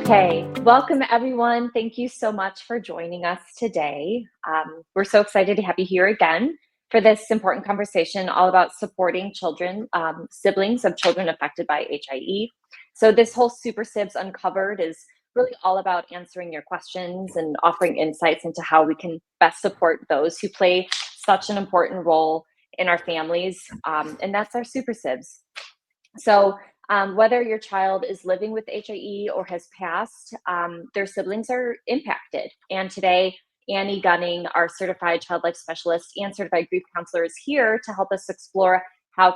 Hey, welcome everyone. Thank you so much for joining us today. We're so excited to have you here again for this important conversation all about supporting children, siblings of children affected by HIE. So this whole Super Sibs Uncovered is really all about answering your questions and offering insights into how we can best support those who play such an important role in our families, and that's our Super Sibs. So, whether your child is living with HIE or has passed, their siblings are impacted. And today, Annie Gunning, our certified child life specialist and certified grief counselor, is here to help us explore how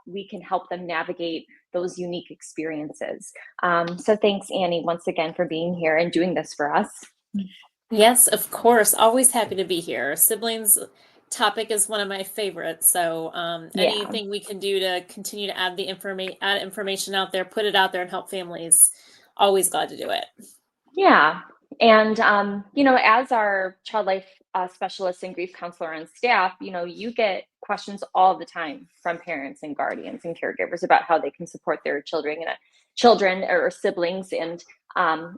we can help them navigate those unique experiences. So, thanks, Annie, once again for being here and doing this for us. Yes, of course. Always happy to be here. Siblings topic is one of my favorites. So Yeah. anything we can do to continue to add information out there, put it out there and help families, always glad to do it. Yeah. And, as our child life specialist and grief counselor on staff, you get questions all the time from parents and guardians and caregivers about how they can support their children or siblings. And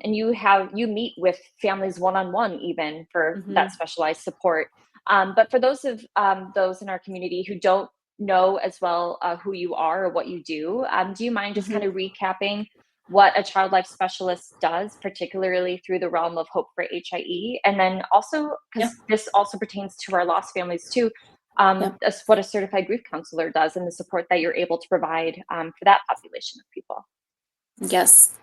you meet with families one-on-one even for that Hmm. specialized support. But for those in our community who don't know as well who you are or what you do you mind just kind Hmm. of recapping what a child life specialist does, particularly through the realm of Hope for HIE. And then also, Yeah. because this also pertains to our lost families too, Yeah. what a certified grief counselor does and the support that you're able to provide for that population of people. Yes.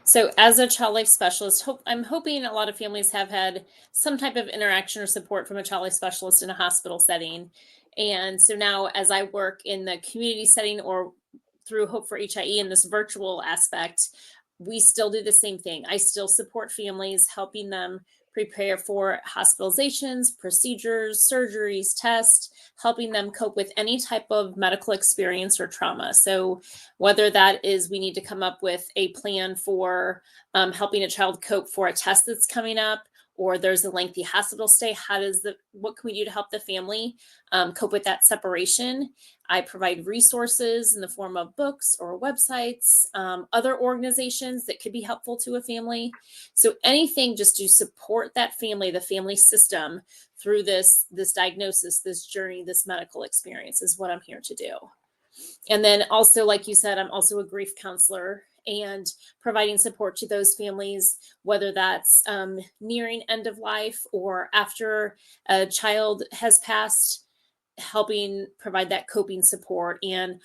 So as a child life specialist, I'm hoping a lot of families have had some type of interaction or support from a child life specialist in a hospital setting. And so now as I work in the community setting or through Hope for HIE in this virtual aspect, we still do the same thing. I still support families, helping them prepare for hospitalizations, procedures, surgeries, tests, helping them cope with any type of medical experience or trauma. So whether that is we need to come up with a plan for helping a child cope for a test that's coming up, or there's a lengthy hospital stay. What can we do to help the family cope with that separation? I provide resources in the form of books or websites, other organizations that could be helpful to a family. So anything just to support that family, the family system through this diagnosis, this journey, this medical experience is what I'm here to do. And then also, like you said, I'm also a grief counselor and providing support to those families, whether that's nearing end of life or after a child has passed, helping provide that coping support. And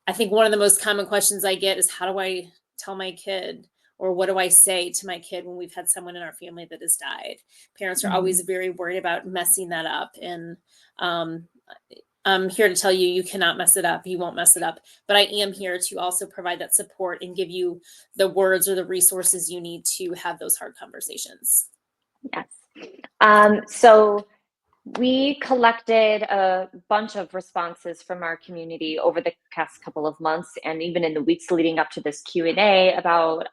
I think one of the most common questions I get is, how do I tell my kid, or what do I say to my kid when we've had someone in our family that has died? Parents are always Mhm. very worried about messing that up. And um, I'm here to tell you, you cannot mess it up. You won't mess it up. But I am here to also provide that support and give you the words or the resources you need to have those hard conversations. Yes. So we collected a bunch of responses from our community over the past couple of months, and even in the weeks leading up to this Q&A about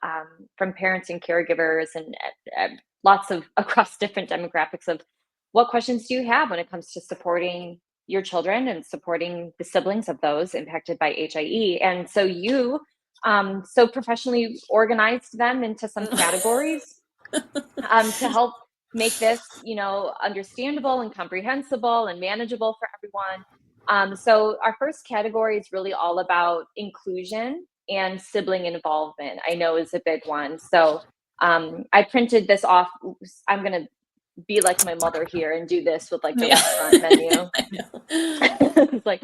from parents and caregivers and lots of across different demographics of what questions do you have when it comes to supporting your children and supporting the siblings of those impacted by HIE. And so you so professionally organized them into some categories to help make this, understandable and comprehensible and manageable for everyone. So our first category is really all about inclusion and sibling involvement. I know is a big one. So I printed this off. I'm gonna be like my mother here and do this with like the Yeah. restaurant menu. I know. It's like,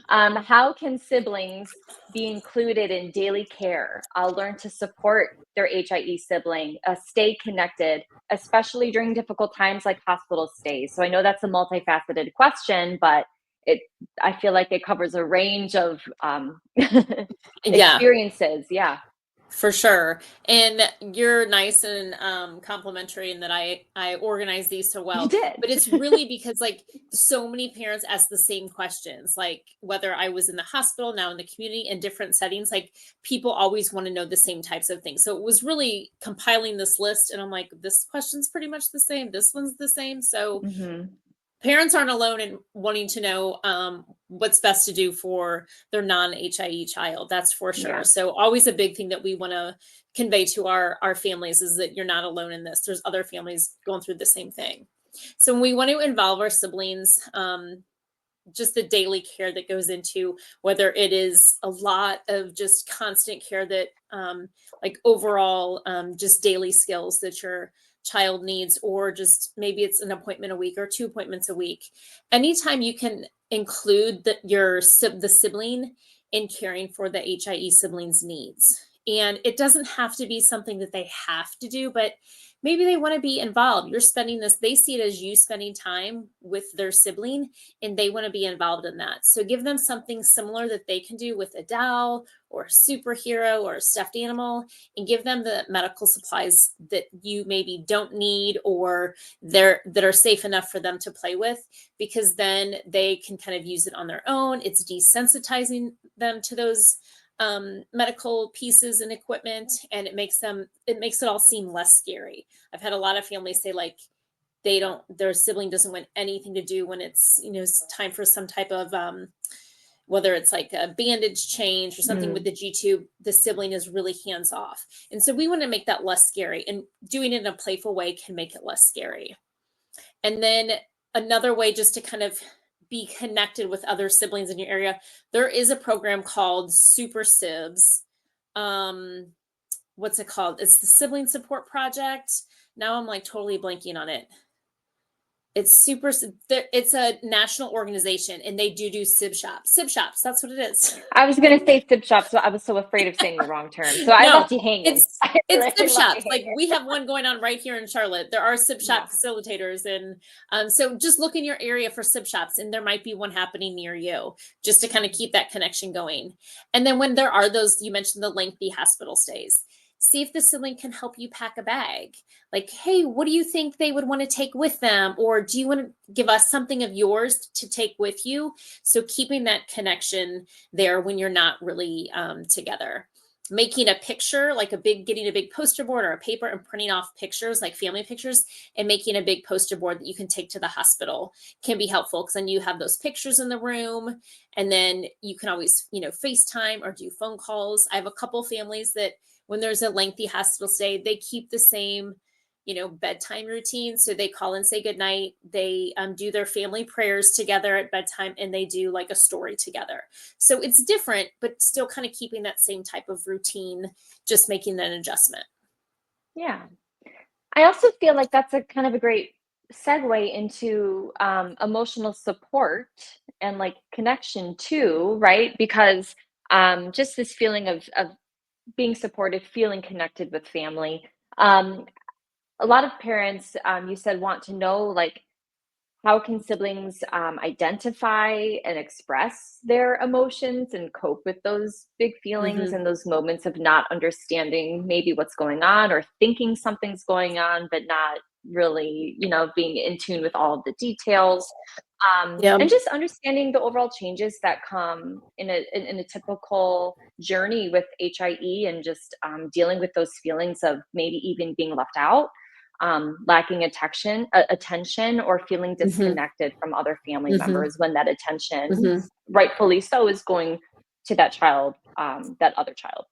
how can siblings be included in daily care? I'll learn to support their HIE sibling, stay connected, especially during difficult times like hospital stays. So I know that's a multifaceted question, but it I feel like it covers a range of Yeah. experiences. Yeah. For sure. And you're nice and complimentary in that I organize these so You well. did. But it's really because like so many parents ask the same questions, like whether I was in the hospital, now in the community, in different settings, like people always want to know the same types of things. So it was really compiling this list and I'm like, this question's pretty much the same. This one's the same. So Mhm. parents aren't alone in wanting to know what's best to do for their non-HIE child. That's for sure. Yeah. So always a big thing that we want to convey to our families is that you're not alone in this. There's other families going through the same thing. So when we want to involve our siblings, just the daily care that goes into whether it is a lot of just constant care that like overall just daily skills that your child needs, or just maybe it's an appointment a week or 2 appointments a week. Anytime you can include the sibling in caring for the HIE siblings needs, and it doesn't have to be something that they have to do, but maybe they want to be involved. You're spending this, they see it as you spending time with their sibling, and they want to be involved in that. So give them something similar that they can do with a doll or a superhero or a stuffed animal, and give them the medical supplies that you maybe don't need, or that are safe enough for them to play with, because then they can kind of use it on their own. It's desensitizing them to those medical pieces and equipment, and it makes it all seem less scary. I've had a lot of families say like their sibling doesn't want anything to do when it's, it's time for some type of whether it's like a bandage change or something with Mm. the G-tube, the sibling is really hands off. And so we want to make that less scary, and doing it in a playful way can make it less scary. And then another way just to kind of be connected with other siblings in your area, there is a program called Super Sibs. Um, what's it called? It's the Sibling Support Project. Now I'm like totally blanking on it. It's a national organization, and they do sib shops. Sib shops, that's what it is. I was gonna say sib shop, so I was so afraid of saying the wrong term. So I No, left you hanging. it's I it's sib really left you shops. Like hanging. we have one going on right here in Charlotte. There are sib Yeah. shop facilitators, and so just look in your area for sib shops, and there might be one happening near you, just to kind of keep that connection going. And then when there are those, you mentioned the lengthy hospital stays, see if the sibling can help you pack a bag. Like, hey, what do you think they would want to take with them? Or do you want to give us something of yours to take with you? So keeping that connection there when you're not really together. Making a picture, like getting a big poster board or a paper and printing off pictures, like family pictures, and making a big poster board that you can take to the hospital can be helpful, because then you have those pictures in the room, and then you can always, FaceTime or do phone calls. I have a couple families that when there's a lengthy hospital stay, they keep the same bedtime routine. So they call and say goodnight. They do their family prayers together at bedtime, and they do like a story together. So it's different, but still kind of keeping that same type of routine, just making an adjustment. Yeah. I also feel like that's a kind of a great segue into emotional support and like connection too, right? Because just this feeling of being supported, feeling connected with family. Um, a lot of parents, you said, want to know like how can siblings identify and express their emotions and cope with those big feelings Mm-hmm. and those moments of not understanding maybe what's going on, or thinking something's going on, but not really, being in tune with all of the details. Yeah. And just understanding the overall changes that come in a typical journey with HIE, and just dealing with those feelings of maybe even being left out, lacking attention, or feeling Mm-hmm. disconnected from other family Mm-hmm. members when that attention, Mm-hmm. rightfully so, is going to that child, that other child.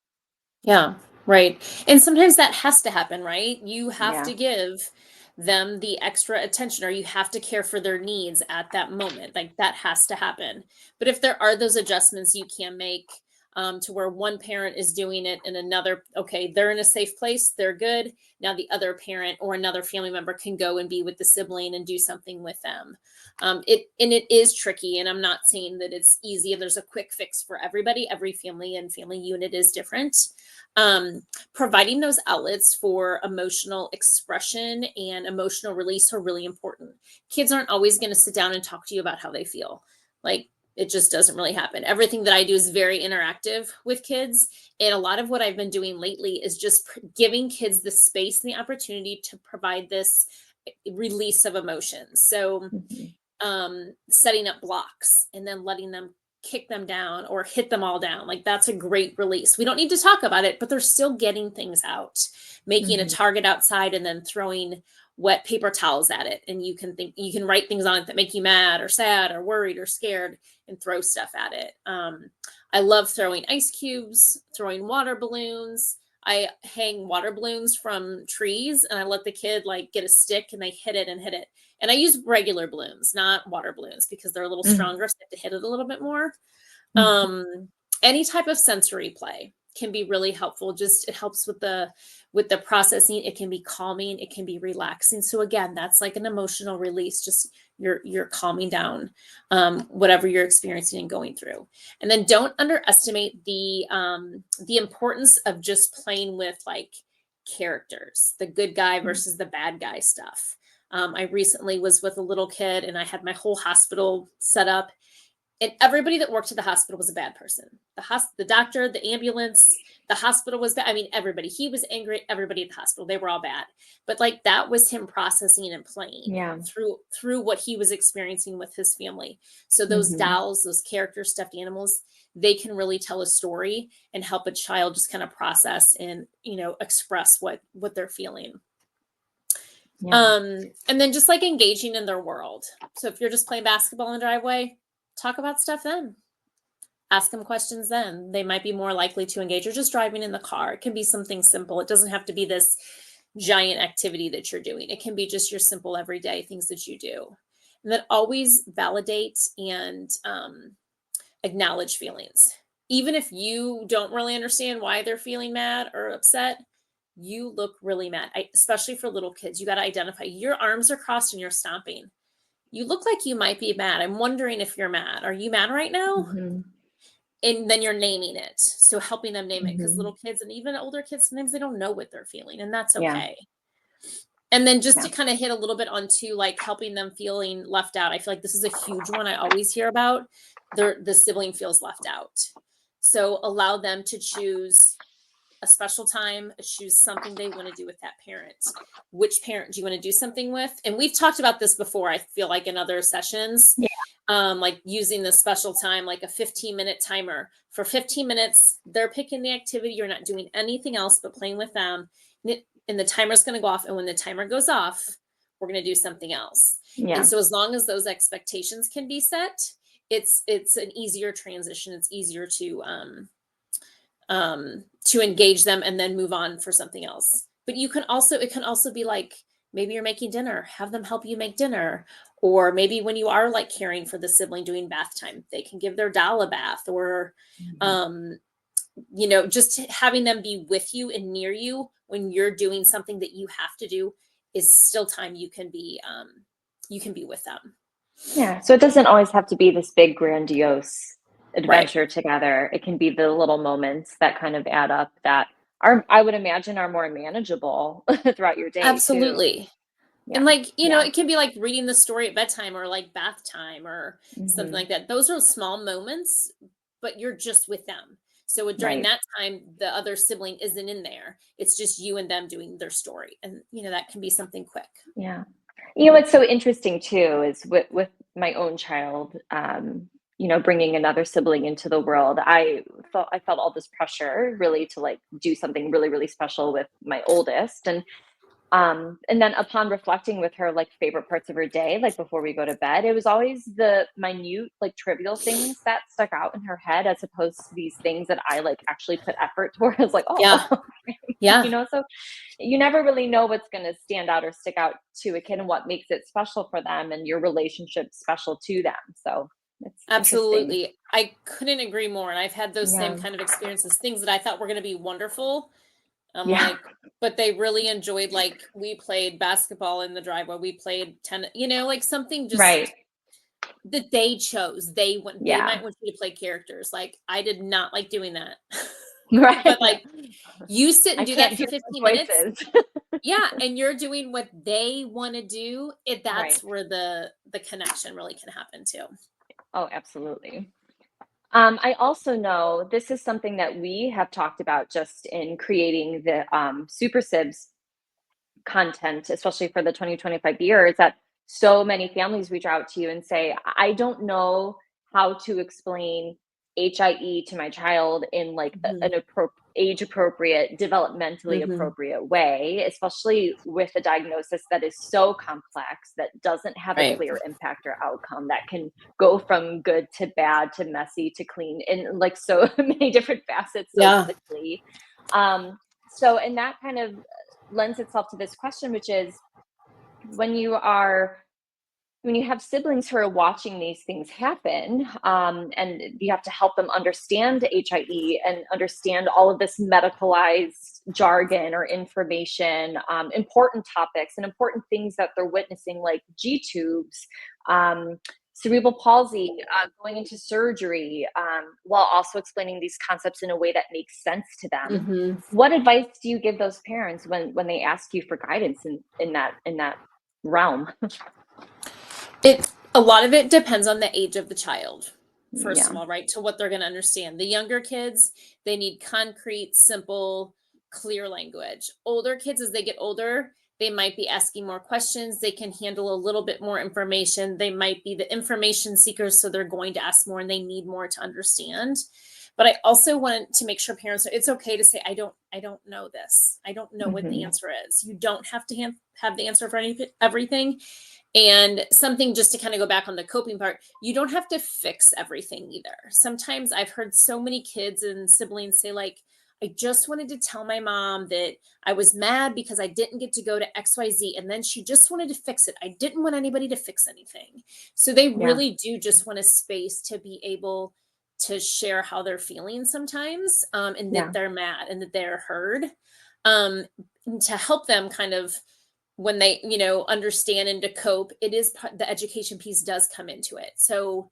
Yeah, right. And sometimes that has to happen, right? You have Yeah. to give them the extra attention, or you have to care for their needs at that moment. Like that has to happen. But if there are those adjustments you can make, to where one parent is doing it and another, okay, they're in a safe place, they're good. Now the other parent or another family member can go and be with the sibling and do something with them. It is tricky, and I'm not saying that it's easy and there's a quick fix for everybody. Every family and family unit is different. um, Providing those outlets for emotional expression and emotional release are really important. Kids aren't always going to sit down and talk to you about how they feel. Like it just doesn't really happen. Everything that I do is very interactive with kids. And a lot of what I've been doing lately is just giving kids the space and the opportunity to provide this release of emotions. So Mhm. setting up blocks and then letting them kick them down or hit them all down. Like that's a great release. We don't need to talk about it, but they're still getting things out. Making a Mhm. target outside and then throwing wet paper towels at it, and you can write things on it that make you mad or sad or worried or scared, and throw stuff at it. I love throwing ice cubes, throwing water balloons. I hang water balloons from trees, and I let the kid like get a stick and they hit it and hit it. And I use regular balloons, not water balloons, because they're a little Mm. stronger, so I have to hit it a little bit more. Mhm. Any type of sensory play can be really helpful. Just it helps with the processing. It can be calming, it can be relaxing. So again, that's like an emotional release. Just you're calming down whatever you're experiencing and going through. And then don't underestimate the importance of just playing with like characters, the good guy Mm. versus the bad guy stuff. I recently was with a little kid and I had my whole hospital set up, and everybody that worked at the hospital was a bad person. The doctor, the ambulance, the hospital was bad. I mean, everybody. He was angry at everybody at the hospital. They were all bad. But like that was him processing and playing Yeah. through what he was experiencing with his family. So those Mhm. dolls, those characters, stuffed animals, they can really tell a story and help a child just kind of process and, express what they're feeling. Yeah. And then just like engaging in their world. So if you're just playing basketball in the driveway, talk about stuff then. Ask them questions then. They might be more likely to engage, or just driving in the car. It can be something simple. It doesn't have to be this giant activity that you're doing. It can be just your simple everyday things that you do. And then always validate and acknowledge feelings. Even if you don't really understand why they're feeling mad or upset, you look really mad. Especially for little kids, you got to identify your arms are crossed and you're stomping. You look like you might be mad. I'm wondering if you're mad. Are you mad right now? Mhm. And then you're naming it. So helping them name it, because Mhm. little kids and even older kids, sometimes they don't know what they're feeling, and that's Yeah. okay. And then just Yeah. to kind of hit a little bit onto like helping them feeling left out. I feel like this is a huge one I always hear about. The sibling feels left out. So allow them to choose a special time, choose something they want to do with that parent. Which parent do you want to do something with? And we've talked about this before, I feel like in other sessions, Yeah. like using the special time, like a 15-minute timer. For 15 minutes, they're picking the activity. You're not doing anything else but playing with them. And the timer's going to go off. And when the timer goes off, we're going to do something else. And Yeah. so as long as those expectations can be set, it's an easier transition. It's easier to engage them and then move on for something else. But it can also be like, maybe you're making dinner, have them help you make dinner. Or maybe when you are like caring for the sibling doing bath time, they can give their doll a bath. Or, Mhm. um, just having them be with you and near you when you're doing something that you have to do is still time you can be with them. Yeah. So it doesn't always have to be this big grandiose Right. adventure together. It can be the little moments that kind of add up that are, I would imagine, are more manageable throughout your day too. Absolutely. And Yeah. like, Yeah. it can be like reading the story at bedtime or like bath time or something Mhm. like that. Those are small moments, but you're just with them. So during Right. that time, the other sibling isn't in there. It's just you and them doing their story. And, that can be something quick. Yeah. What's so interesting too is with my own child, bringing another sibling into the world. I felt all this pressure really to like do something really really special with my oldest, and then upon reflecting with her like favorite parts of her day, like before we go to bed, it was always the minute like trivial things that stuck out in her head as opposed to these things that I like actually put effort towards. Like, oh, Yeah. Yeah. so you never really know what's going to stand out or stick out to a kid and what makes it special for them and your relationship special to them. So it's interesting. Absolutely. I couldn't agree more. And I've had those same Yeah. kind of experiences, things that I thought were going to be wonderful. I'm Yeah. like, but they really enjoyed, like, we played basketball in the driveway. We played tennis, like something Right. just that they chose. They Yeah. might want you to play characters. Like, I did not like doing that. Right. But like, you sit I and do that can't for hear the 15 minutes. voices. Yeah, and you're doing what they want to do. Right. That's where the connection really can happen too. Oh, absolutely. I also know this is something that we have talked about just in creating the Super Sibs content, especially for the 2025 year, is that so many families reach out to you and say, I don't know how to explain HIE to my child in like an age appropriate, developmentally Mm-hmm. appropriate way, especially with a diagnosis that is so complex, that doesn't have a Right. clear impact or outcome, that can go from good to bad to messy to clean in like so many different facets so Yeah. quickly. So, and that kind of lends itself to this question, which is when you are when you have siblings who are watching these things happen, and you have to help them understand HIE and understand all of this medicalized jargon or information, important topics and important things that they're witnessing, like G tubes, cerebral palsy, going into surgery, while also explaining these concepts in a way that makes sense to them. Mm-hmm. What advice do you give those parents when they ask you for guidance in that realm? A lot of it depends on the age of the child, first of Yeah. all, right? To what they're going to understand. The younger kids, they need concrete, simple, clear language. Older kids, as they get older, they might be asking more questions. They can handle a little bit more information. They might be the information seekers, so they're going to ask more and they need more to understand. But I also want to make sure parents it's okay to say, I don't know this. I don't know what the Mhm. answer is. You don't have to have the answer for everything. And something just to kind of go back on the coping part, you don't have to fix everything either. Sometimes I've heard so many kids and siblings say, like, I just wanted to tell my mom that I was mad because I didn't get to go to XYZ. And then she just wanted to fix it. I didn't want anybody to fix anything. So they Yeah. really do just want a space to be able to share how they're feeling sometimes, and that Yeah. they're mad and that they're heard, um, to help them kind of when they understand and to cope. It is the education piece does come into it. So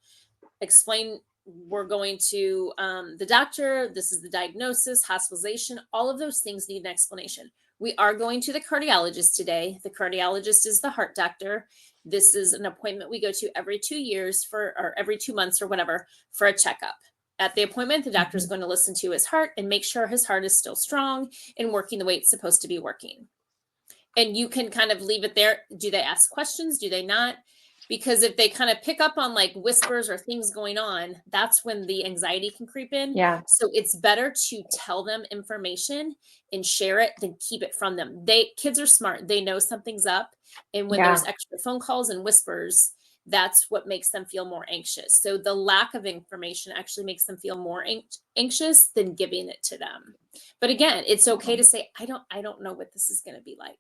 explain, we're going to the doctor, this is the diagnosis, hospitalization, all of those things need an explanation. We are going to the cardiologist today. The cardiologist is the heart doctor. This is an appointment we go to every 2 years or every 2 months or whatever for a checkup. At the appointment, the doctor is Mhm. going to listen to his heart and make sure his heart is still strong and working the way it's supposed to be working. And you can kind of leave it there. Do they ask questions? Do they not? Because if they kind of pick up on like whispers or things going on, that's when the anxiety can creep in. Yeah. So it's better to tell them information and share it than keep it from them. Kids are smart. They know something's up. And when there's Yeah. extra phone calls and whispers, that's what makes them feel more anxious. So the lack of information actually makes them feel more anxious than giving it to them. But again, it's okay to say, I don't know what this is going to be like.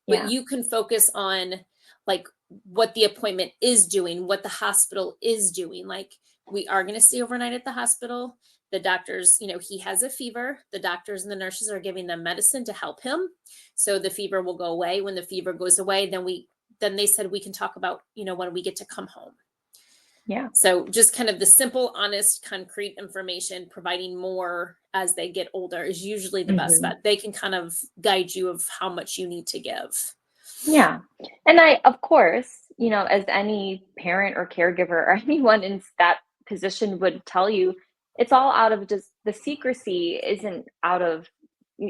But Yeah. you can focus on like what the appointment is doing, what the hospital is doing. Like, we are going to stay overnight at the hospital. The doctors, he has a fever. The doctors and the nurses are giving them medicine to help him. So the fever will go away. When the fever goes away, then they said we can talk about, when we get to come home. Yeah. So just kind of the simple, honest, concrete information, providing more as they get older is usually the best Mhm. bet. They can kind of guide you of how much you need to give. Yeah. And of course, as any parent or caregiver or anyone in that position would tell you, it's all out of just the secrecy isn't out of,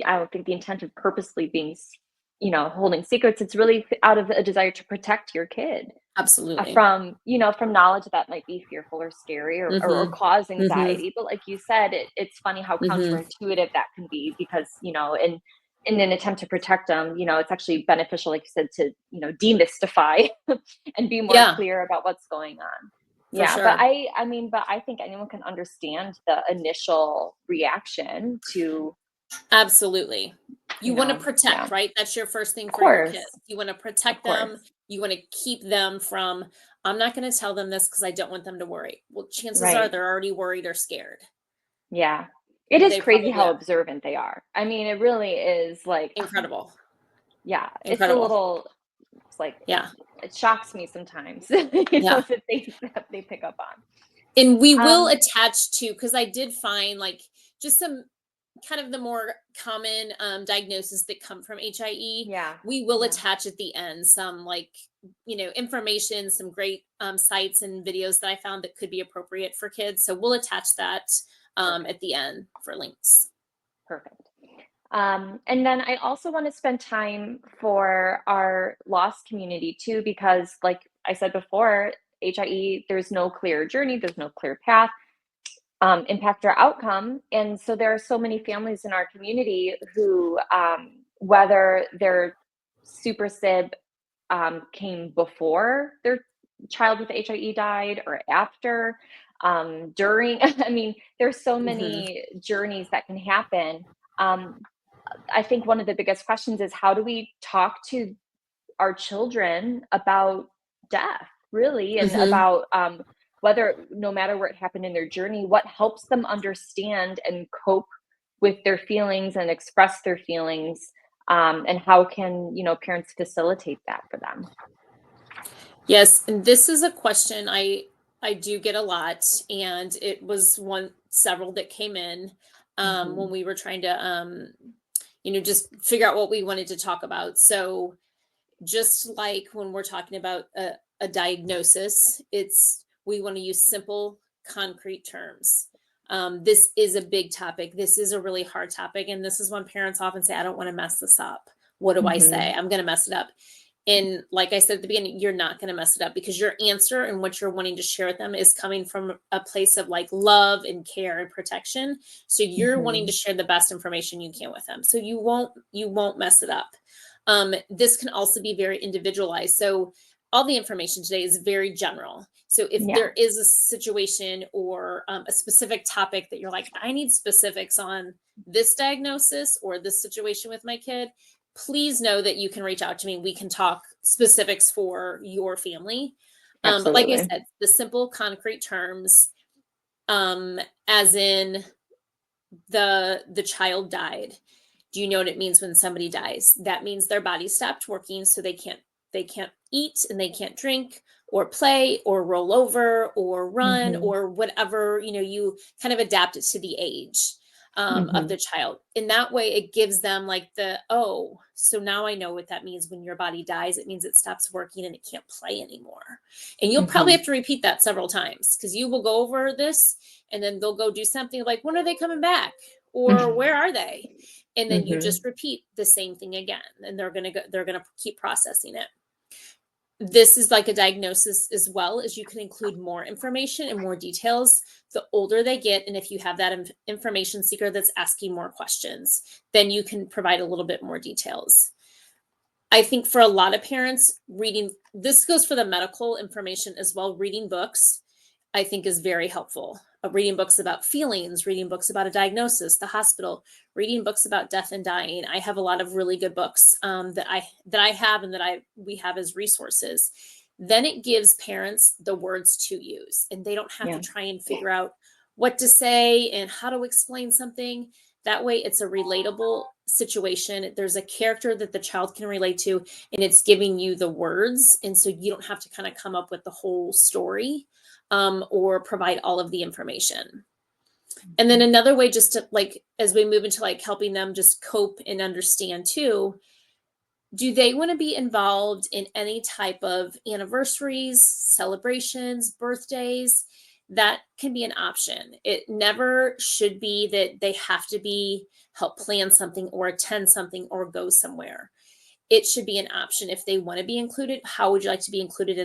I don't think the intent of purposely being, holding secrets. It's really out of a desire to protect your kid. Absolutely. From knowledge that might be fearful or scary or Mhm. cause Mhm. anxiety. But like you said, it's funny how Mhm. counterintuitive that can be, because in an attempt to protect them, it's actually beneficial, like you said, to demystify and be more Yeah, clear about what's going on. for Yeah, but sure. I think anyone can understand the initial reaction to, Absolutely. You wanna yeah, protect, right? That's your first thing of for your kids. course, You wanna of protect them. course, You wanna keep them from, "I'm not gonna tell them this because I don't want them to worry." Well, chances are right. they're already worried or scared. Yeah. It is They crazy probably how are. observant they are. I mean, it really is like, Incredible. yeah, Incredible. it's like, Yeah. it shocks me sometimes, Yeah. that they pick up And we on. will attach to, because I did find like just some kind of the more common diagnoses that come from HIE. Yeah, We will yeah, attach at the end some like, information, some great sites and videos that I found that could be appropriate for kids. So we'll attach that perfect, at the end for links. perfect. And then I also want to spend time for our lost community too, because like I said before, HIE, there's no clear journey, there's no clear path. impact our outcome. And so there are so many families in our community who, whether their super sib came before their child with HIE died or after, during, I mean, there's so Hmm. many journeys that can happen. Um, I think one of the biggest questions is, how do we talk to our children about death, really, and Hmm. about whether, no matter where it happened in their journey, what helps them understand and cope with their feelings and express their feelings, and how can, parents facilitate that for them? Yes, and this is a question I do get a lot, and it was one several that came in when Hmm. we were trying to just figure out what we wanted to talk about. So just like when we're talking about a diagnosis, it's we want to use simple, concrete terms. This is a big topic. This is a really hard topic, and this is when parents often say, "I don't want to mess this up. What do I say? Hmm. I'm going to mess it up." And like I said at the beginning, you're not going to mess it up because your answer and what you're wanting to share with them is coming from a place of like love and care and protection. So you're wanting to Hmm. share the best information you can with them. So you won't mess it up. This can also be very individualized. So all the information today is very general. So if Yeah. there is a situation or a specific topic that you're like, I need specifics on this diagnosis or this situation with my kid, please know that you can reach out to me. We can talk specifics for your family. But like I Absolutely. said, the simple, concrete terms, as in the child died. Do you know what it means when somebody dies? That means their body stopped working, so they can't eat and they can't drink or play or roll over or run Hmm. or whatever, you kind of adapt it to the age of Hmm. the child. In that way, it gives them like oh, so now I know what that means when your body dies. It means it stops working and it can't play anymore. And you'll probably Hmm. have to repeat that several times because you will go over this and then they'll go do something like, when are they coming back? Or where are they? And then you Hmm. just repeat the same thing again. And they're gonna keep processing it. This is like a diagnosis as well, as you can include more information and more details the older they get. And if you have that information seeker that's asking more questions, then you can provide a little bit more details. I think for a lot of parents, reading this goes for the medical information as well. Reading books, I think, is very helpful. Reading books about feelings, reading books about a diagnosis, the hospital, reading books about death and dying. I have a lot of really good books that I have and that we have as resources. Then it gives parents the words to use, and they don't have to Yeah. try and figure out what to say and how to explain something. That way, it's a relatable situation. There's a character that the child can relate to, and it's giving you the words. And so you don't have to kind of come up with the whole story or provide all of the information. And then another way, just to like, as we move into like helping them just cope and understand too, do they want to be involved in any type of anniversaries, celebrations, birthdays? That can be an option. It never should be that they have to be help plan something or attend something or go somewhere. It should be an option if they want to be included. How would you like to be included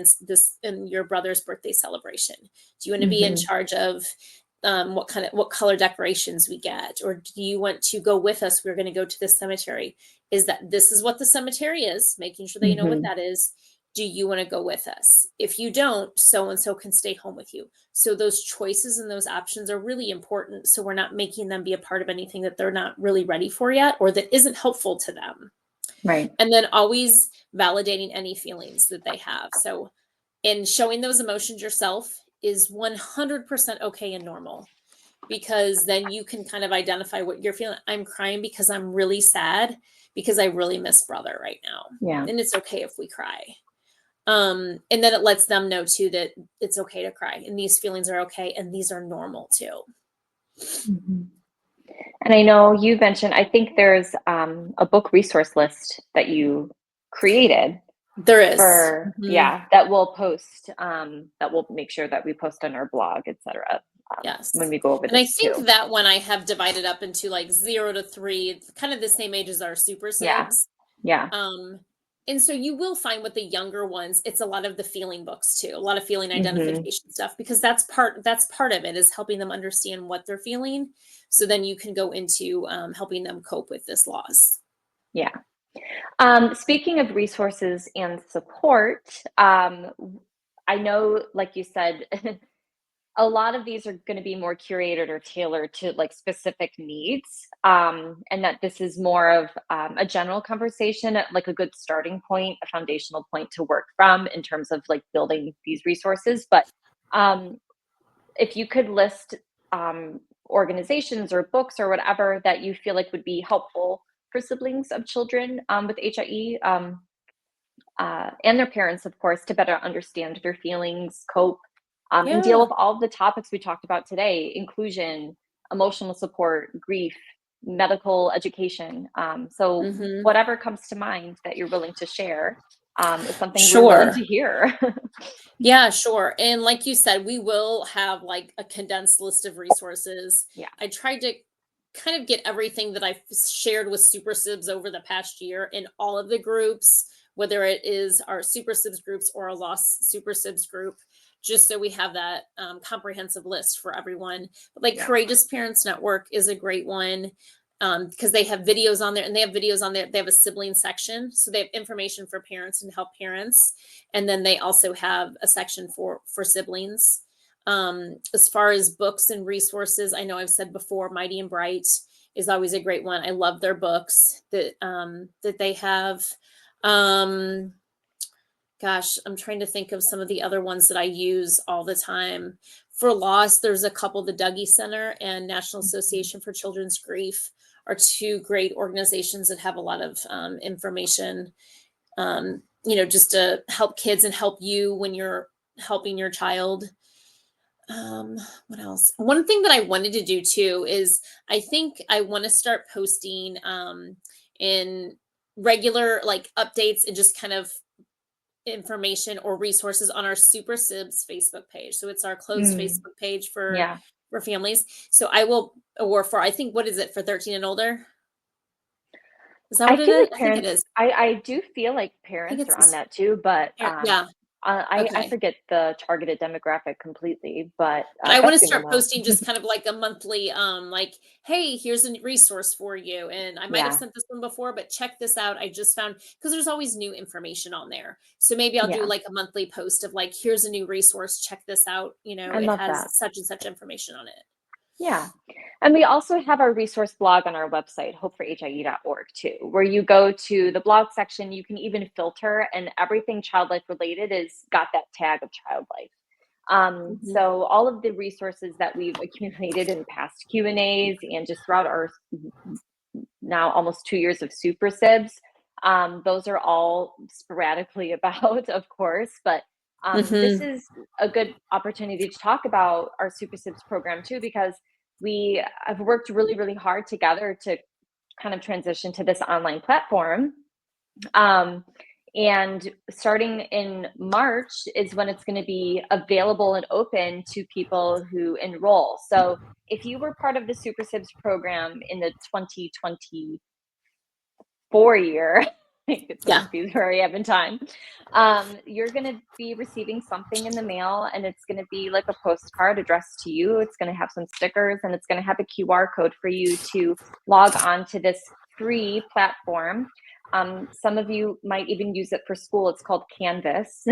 in your brother's birthday celebration? Do you want to be in Hmm. charge of what color decorations we get, or do you want to go with us? We're going to go to the cemetery. Is that this is what the cemetery is? Making sure they know what Hmm. that is. Do you want to go with us? If you don't, so and so can stay home with you. So those choices and those options are really important. So we're not making them be a part of anything that they're not really ready for yet or that isn't helpful to them. Right. And then always validating any feelings that they have. So, in showing those emotions yourself is 100% okay and normal because then you can kind of identify what you're feeling. I'm crying because I'm really sad because I really miss brother right now. Yeah. And it's okay if we cry. And then it lets them know too that it's okay to cry and these feelings are okay and these are normal too. Hmm. And I know you mentioned, I think there's a book resource list that you created There is. for, Mhm. yeah, that we'll post, that we'll make sure that we post on our blog, etc. When Yes. we go over And I this think too. that one I have divided up into like 0 to 3, it's kind of the same age as our super Yeah. sibs. Yeah. Um, And so you will find with the younger ones, it's a lot of the feeling books too, a lot of feeling Hmm. identification stuff, because that's part of it is helping them understand what they're feeling. So then you can go into helping them cope with this loss. Yeah. Speaking of resources and support, I know, like you said, a lot of these are going to be more curated or tailored to like specific needs, and that this is more of a general conversation, like a good starting point, a foundational point to work from in terms of like building these resources. But um, if you could list um, organizations or books or whatever that you feel like would be helpful for siblings of children with HIE, and their parents, of course, to better understand their feelings, cope, and deal Yeah. with all of the topics we talked about today: inclusion, emotional support, grief, medical education. So, Hmm. whatever comes to mind that you're willing to share is something we're willing Sure. to hear. Yeah, sure. And like you said, we will have like a condensed list of resources. Yeah. I tried to kind of get everything that I've shared with Super Sibs over the past year in all of the groups, whether it is our Super Sibs groups or a Lost Super Sibs group, just so we have that comprehensive list for everyone. But like Yeah. Courageous Parents Network is a great one, because they have videos on there, and they have videos on there. They have a sibling section. So they have information for parents and help parents, and then they also have a section for siblings. As far as books and resources, I know I've said before, Mighty and Bright is always a great one. I love their books that they have. um Gosh, I'm trying to think of some of the other ones that I use all the time. For loss, there's a couple. The Dougie Center and National Mhm. Association for Children's Grief are two great organizations that have a lot of information, just to help kids and help you when you're helping your child. What else? One thing that I wanted to do too is I think I want to start posting in regular like updates and just kind of information or resources on our Super Sibs Facebook page. So it's our closed Mm, Facebook page yeah. for families. So I will, or for, I think, what is it, for 13 and older? Is that I what it feel is? like I think it parents is. I do feel like I think parents are it's on that too, but, yeah. I Okay. forget the targeted demographic completely, but, But I want to that's good to start know. posting just kind of like a monthly, like, hey, here's a resource for you. And I might have Yeah, sent this one before, but check this out. I just found, because there's always new information on there. So maybe I'll do yeah, like a monthly post of like, here's a new resource. Check this out. I It love has that. such and such information on it. Yeah, and we also have our resource blog on our website, hopeforhie.org too, where you go to the blog section, you can even filter, and everything child life related is got that tag of child life. Mhm. So all of the resources that we've accumulated in past Q&As and just throughout our now almost 2 years of Super Sibs. Those are all sporadically about, of course, but this Mhm. is a good opportunity to talk about our Super Sibs program too, because we have worked really, really hard together to kind of transition to this online platform. Um, and starting in March is when it's going to be available and open to people who enroll. So if you were part of the Super Sibs program in the 2020 4 year. I get so Yeah. confused where I am in time. You're going to be receiving something in the mail, and it's going to be like a postcard addressed to you. It's going to have some stickers, and it's going to have a QR code for you to log on to this free platform. Some of you might even use it for school. It's called Canvas.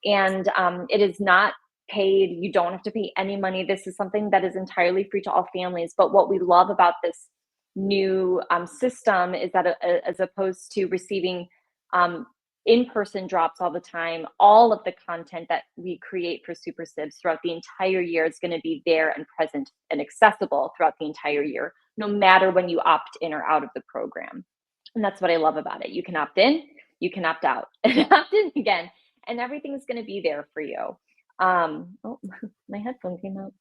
And it is not paid. You don't have to pay any money. This is something that is entirely free to all families. But what we love about this new system is that as opposed to receiving um, in-person drops all the time, all of the content that we create for Super Sibs throughout the entire year is going to be there and present and accessible throughout the entire year, no matter when you opt in or out of the program. And that's what I love about it. You can opt in, you can opt out, and opt in again, and everything's going to be there for you. Oh, my headphone came out.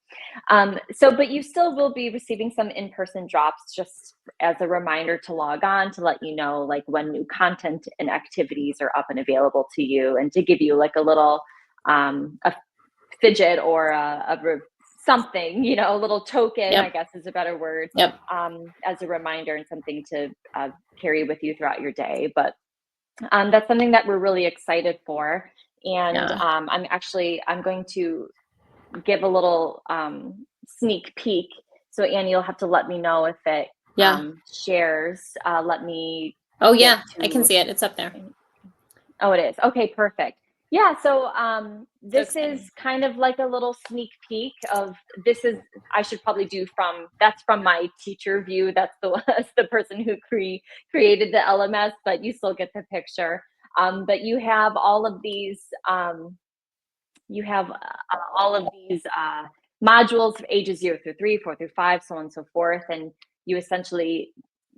But you still will be receiving some in-person drops just as a reminder to log on to let you know like when new content and activities are up and available to you, and to give you like a little a fidget or something, a little token, I Yep. guess is a better word, Yep. as a reminder and something to carry with you throughout your day. But That's something that we're really excited for. And Yeah. I'm going to give a little sneak peek. So Annie, you'll have to let me know if it Yeah. shares. Let me Oh get yeah, I can to. see it. It's up there. Oh, it is. Okay, perfect. Yeah, so So this is exciting. kind of like a little sneak peek of this is I should probably do from that's from my teacher view. That's the that's the person who created the LMS, but you still get the picture. But you have all of these modules of ages 0 through 3, 4 through 5, so on and so forth, and you essentially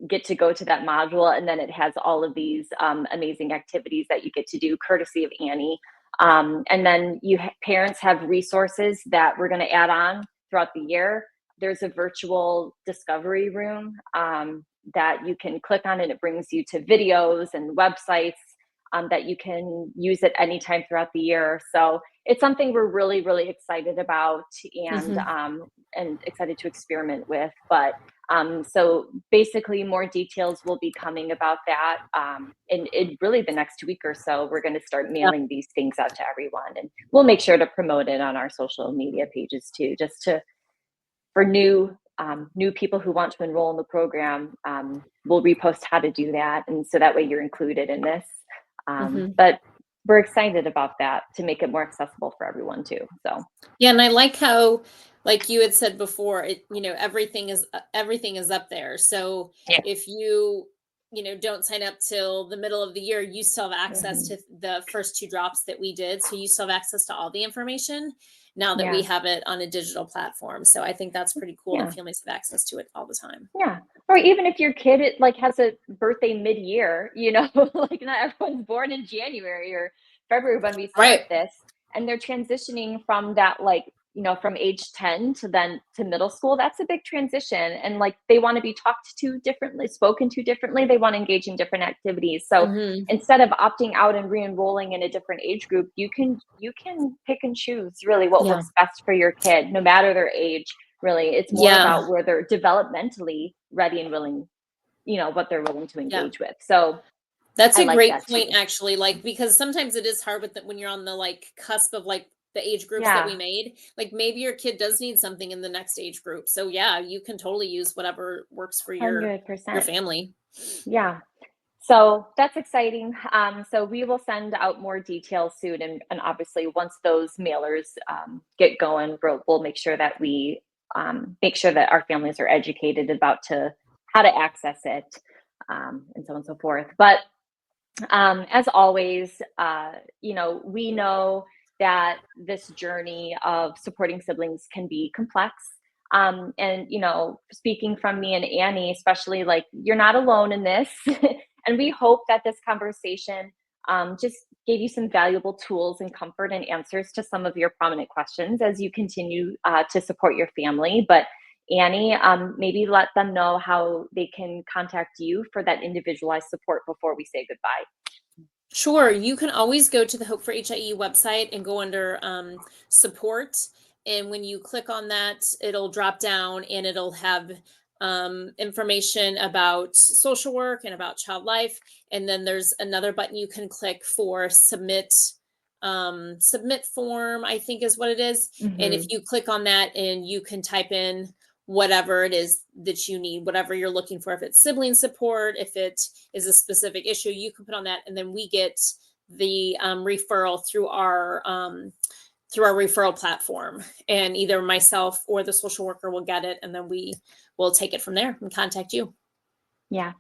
get to go to that module, and then it has all of these amazing activities that you get to do courtesy of Annie. And then parents have resources that we're going to add on throughout the year. There's a virtual discovery room that you can click on, and it brings you to videos and websites that you can use at any time throughout the year. So it's something we're really, really excited about Hmm. and excited to experiment with. But so basically, more details will be coming about that in really the next week or so. We're going to start Yeah. mailing these things out to everyone, and we'll make sure to promote it on our social media pages too, just to for new people who want to enroll in the program. We'll repost how to do that, and so that way you're included in this. Hmm. But we're excited about that to make it more accessible for everyone too. So Yeah, and I like how, like you had said before, everything is up there. So yeah. if you don't sign up till the middle of the year, you still have access Mhm. to the first two drops that we did. So you still have access to all the information now that we Yeah, have it on a digital platform. So I think that's pretty cool that yeah, families have access to it all the time. yeah. Or even if your kid like has a birthday mid-year, like not everyone's born in January or February when we start Right. this, and they're transitioning from that from age 10 to then to middle school. That's a big transition, and like they want to be talked to differently, spoken to differently. They want to engage in different activities. So Hmm. instead of opting out and re-enrolling in a different age group, you can pick and choose really what Yeah. works best for your kid, no matter their age. Really, it's more Yeah. about where they're developmentally ready and willing, what they're willing to Yeah. engage with. So That's I a like great that point, too. actually. Like, because sometimes it is hard when you're on the like cusp of like the age groups that we Yeah, made. Like, maybe your kid does need something in the next age group. So yeah, you can totally use whatever works for your 100%. family. Yeah. So that's exciting. So we will send out more details soon, and obviously once those mailers get going, we'll make sure that we make sure that our families are educated about to how to access it, and so on and so forth. But as always, we know that this journey of supporting siblings can be complex. And, speaking from me and Annie, especially, like, you're not alone in this. And we hope that this conversation just gave you some valuable tools and comfort and answers to some of your prominent questions as you continue to support your family. But Annie, maybe let them know how they can contact you for that individualized support before we say goodbye. Sure, you can always go to the Hope for HIE website and go under support. And when you click on that, it'll drop down and it'll have information about social work and about child life. And then there's another button you can click for submit form, I think is what it is. And if Hmm. you click on that and you can type in whatever it is that you need, whatever you're looking for, if it's sibling support, if it is a specific issue, you can put on that, and then we get the referral through our referral platform, and either myself or the social worker will get it, and then we will take it from there and contact you. Yeah.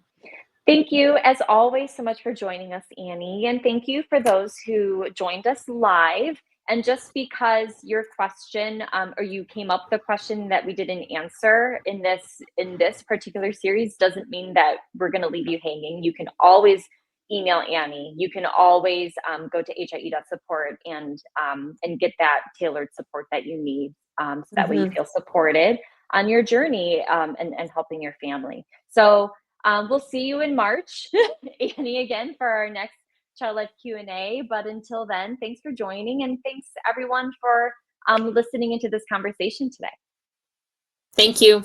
Thank you, as always, so much for joining us, Annie. And thank you for those who joined us live. And just because your question or you came up with a question that we didn't answer in this particular series doesn't mean that we're going to leave you hanging. You can always email Annie. You can always go to hie.support and get that tailored support that you need. So that way you Mhm. feel supported on your journey and helping your family. So we'll see you in March, Annie, again for our next Child Life Q&A. But until then, thanks for joining, and thanks everyone for listening into this conversation today. Thank you.